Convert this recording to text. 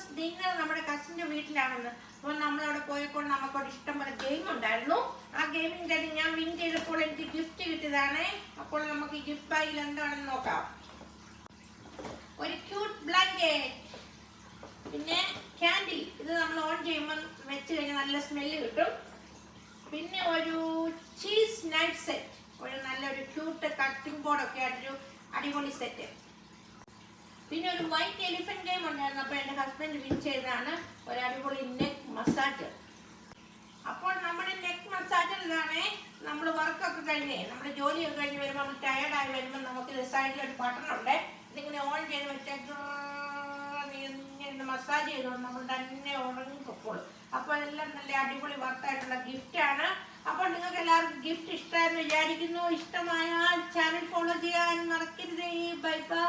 Christmas dinner നമ്മുടെ കസിന്റെ വീട്ടിലാണെന്ന്. അപ്പോൾ നമ്മളവിടെ പോയപ്പോൾ നമുക്കൊരു ഇഷ്ടംപോലെ ഗെയിം ഉണ്ടായിരുന്നു. ആ ഗെയിമിൻ്റെ ഞാൻ വിൻ ചെയ്തപ്പോൾ എനിക്ക് ഗിഫ്റ്റ് കിട്ടിയതാണ്. അപ്പോൾ നമുക്ക് ഗിഫ്റ്റ് ബാഗിൽ എന്താണെന്ന് നോക്കാം. ഒരു ക്യൂട്ട് ബ്ലാങ്കറ്റ്, പിന്നെ ക്യാൻഡി, ഇത് നമ്മൾ ഓൺ ചെയ്യുമ്പോൾ വെച്ച് കഴിഞ്ഞാൽ നല്ല സ്മെല്ല് കിട്ടും. പിന്നെ ഒരു ചീസ് നൈഫ് സെറ്റ്, ഒരു നല്ലൊരു ക്യൂട്ട് കട്ടിംഗ് ബോർഡൊക്കെ ആയിട്ടൊരു അടിപൊളി സെറ്റ്. പിന്നെ ഒരു വൈറ്റ് എലിഫന്റ് ഗെയിം ഉണ്ടായിരുന്നു. അപ്പോൾ എൻ്റെ ഹസ്ബൻഡ് വിൻ ചെയ്തതാണ് ഒരു അടിപൊളി നെക്ക് മസാജ്. അപ്പോൾ നമ്മുടെ നെക്ക് മസാജർ ഇതാണ്. നമ്മൾ വർക്കൊക്കെ കഴിഞ്ഞ് നമ്മുടെ ജോലിയൊക്കെ കഴിഞ്ഞ് വരുമ്പോൾ നമ്മൾ ടയർഡായി വരുമ്പോൾ നമുക്ക് സൈഡിലൊരു ബട്ടണുണ്ട്. ഇതിങ്ങനെ ഓൺ ചെയ്ത് വെച്ചാൽ മസാജ് ചെയ്തോണ്ട് നമ്മൾ തന്നെ ഉറങ്ങി പൊക്കോളും. അപ്പോൾ അതെല്ലാം നല്ല അടിപൊളി വർക്കായിട്ടുള്ള ഗിഫ്റ്റാണ്. അപ്പോൾ നിങ്ങൾക്ക് എല്ലാവർക്കും ഗിഫ്റ്റ് ഇഷ്ടമായെന്ന് വിചാരിക്കുന്നു. ഇഷ്ടമായാൽ ചാനൽ ഫോളോ ചെയ്യാൻ മറക്കരുതേ. Bye bye.